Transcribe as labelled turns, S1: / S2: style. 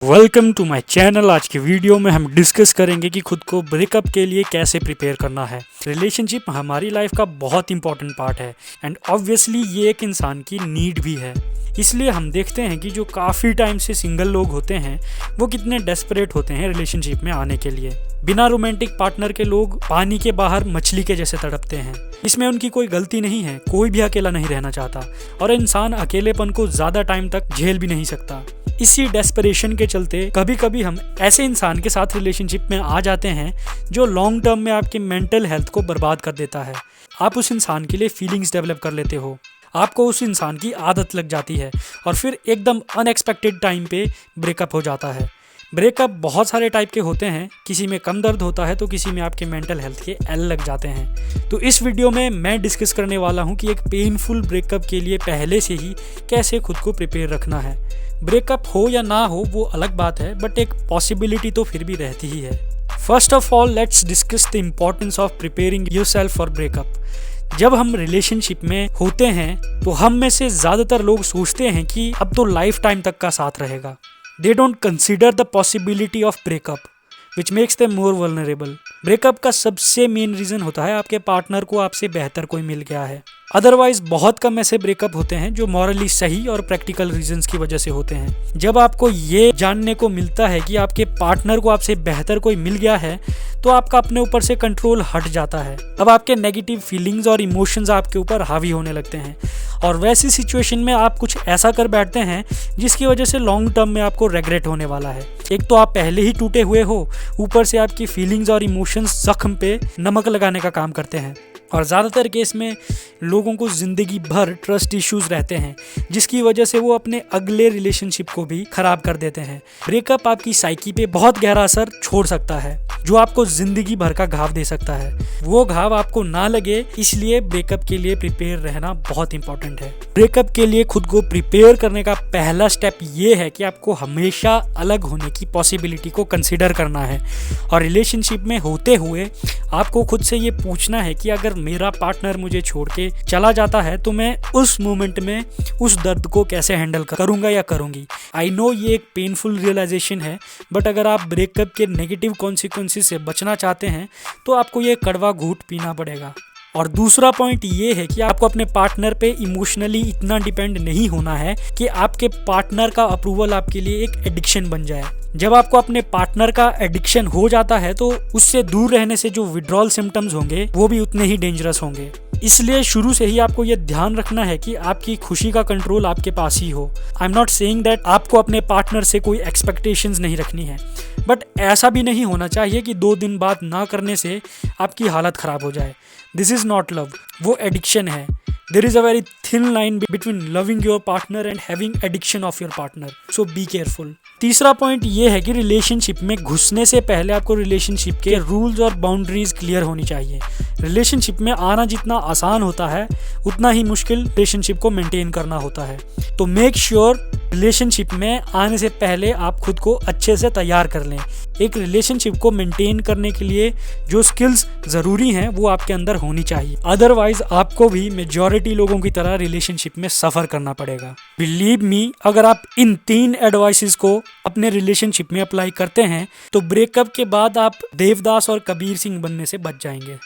S1: Welcome to my channel. आज की video में हम डिस्कस करेंगे कि खुद को ब्रेकअप के लिए कैसे प्रिपेयर करना है। रिलेशनशिप हमारी लाइफ का बहुत इंपॉर्टेंट पार्ट है एंड ऑब्वियसली ये एक इंसान की नीड भी है। इसलिए हम देखते हैं कि जो काफ़ी टाइम से सिंगल लोग होते हैं वो कितने डेस्परेट होते हैं रिलेशनशिप में आने के लिए। बिना रोमांटिक पार्टनर के लोग पानी के बाहर मछली के जैसे तड़पते हैं। इसमें उनकी कोई गलती नहीं है, कोई भी अकेला नहीं रहना चाहता और इंसान अकेलेपन को ज़्यादा टाइम तक झेल भी नहीं सकता। इसी डेस्परेशन के चलते कभी कभी हम ऐसे इंसान के साथ रिलेशनशिप में आ जाते हैं जो लॉन्ग टर्म में आपकी मेंटल हेल्थ को बर्बाद कर देता है। आप उस इंसान के लिए फीलिंग्स डेवलप कर लेते हो, आपको उस इंसान की आदत लग जाती है और फिर एकदम अनएक्सपेक्टेड टाइम पे ब्रेकअप हो जाता है। ब्रेकअप बहुत सारे टाइप के होते हैं, किसी में कम दर्द होता है तो किसी में आपके मेंटल हेल्थ के एल लग जाते हैं। तो इस वीडियो में मैं डिस्कस करने वाला हूँ कि एक पेनफुल ब्रेकअप के लिए पहले से ही कैसे खुद को प्रिपेयर रखना है। ब्रेकअप हो या ना हो वो अलग बात है, बट एक पॉसिबिलिटी तो फिर भी रहती ही है। First of all let's discuss the importance of preparing yourself for breakup. जब हम रिलेशनशिप में होते हैं तो हम में से ज़्यादातर लोग सोचते हैं कि अब तो लाइफ टाइम तक का साथ रहेगा। They don't consider the possibility of breakup, which makes them more vulnerable. Breakup का सबसे मेन रीज़न होता है आपके पार्टनर को आपसे बेहतर कोई मिल गया है। अदरवाइज बहुत कम ऐसे ब्रेकअप होते हैं जो मॉरली सही और प्रैक्टिकल रीजंस की वजह से होते हैं। जब आपको ये जानने को मिलता है कि आपके पार्टनर को आपसे बेहतर कोई मिल गया है तो आपका अपने ऊपर से कंट्रोल हट जाता है। अब आपके नेगेटिव फीलिंग्स और इमोशंस आपके ऊपर हावी होने लगते हैं और वैसी सिचुएशन में आप कुछ ऐसा कर बैठते हैं जिसकी वजह से लॉन्ग टर्म में आपको रेग्रेट होने वाला है। एक तो आप पहले ही टूटे हुए हो, ऊपर से आपकी फीलिंग्स और इमोशंस जख्म पे नमक लगाने का काम करते हैं। और ज़्यादातर केस में लोगों को ज़िंदगी भर ट्रस्ट इश्यूज रहते हैं जिसकी वजह से वो अपने अगले रिलेशनशिप को भी ख़राब कर देते हैं। ब्रेकअप आपकी साइकी पे बहुत गहरा असर छोड़ सकता है जो आपको ज़िंदगी भर का घाव दे सकता है। वो घाव आपको ना लगे इसलिए ब्रेकअप के लिए प्रिपेयर रहना बहुत इंपॉर्टेंट है। ब्रेकअप के लिए खुद को प्रिपेयर करने का पहला स्टेप ये है कि आपको हमेशा अलग होने की पॉसिबिलिटी को कंसिडर करना है और रिलेशनशिप में होते हुए आपको खुद से ये पूछना है कि अगर मेरा पार्टनर मुझे छोड़ के चला जाता है तो मैं उस मोमेंट में उस दर्द को कैसे हैंडल करूंगा या करूंगी। आई नो ये एक पेनफुल रियलाइजेशन है, बट अगर आप ब्रेकअप के नेगेटिव कॉन्सिक्वेंसेस से बचना चाहते हैं तो आपको ये कड़वा घूंट पीना पड़ेगा। और दूसरा पॉइंट ये है कि आपको अपने पार्टनर पे इमोशनली इतना डिपेंड नहीं होना है कि आपके पार्टनर का अप्रूवल आपके लिए एक एडिक्शन बन जाए। जब आपको अपने पार्टनर का एडिक्शन हो जाता है तो उससे दूर रहने से जो विड्रॉल सिम्टम्स होंगे वो भी उतने ही डेंजरस होंगे। इसलिए शुरू से ही आपको ये ध्यान रखना है कि आपकी खुशी का कंट्रोल आपके पास ही हो। I am not saying that आपको अपने पार्टनर से कोई एक्सपेक्टेशंस नहीं रखनी है, बट ऐसा भी नहीं होना चाहिए कि 2 दिन बाद ना करने से आपकी हालत खराब हो जाए। दिस इज नॉट लव, वो एडिक्शन है। There is a very thin line between loving your partner and having addiction of your partner. So be careful. तीसरा पॉइंट ये है कि रिलेशनशिप में घुसने से पहले आपको रिलेशनशिप के रूल्स और बाउंड्रीज क्लियर होनी चाहिए। रिलेशनशिप में आना जितना आसान होता है उतना ही मुश्किल रिलेशनशिप को मेंटेन करना होता है। तो मेक श्योर रिलेशनशिप में आने से पहले आप खुद को अच्छे से तैयार कर लें। एक रिलेशनशिप को मेंटेन करने के लिए जो स्किल्स ज़रूरी हैं वो आपके अंदर होनी चाहिए, अदरवाइज आपको भी मेजॉरिटी लोगों की तरह रिलेशनशिप में सफ़र करना पड़ेगा। बिलीव मी, अगर आप इन 3 एडवाइसेस को अपने रिलेशनशिप में अप्लाई करते हैं तो ब्रेकअप के बाद आप देवदास और कबीर सिंह बनने से बच जाएंगे।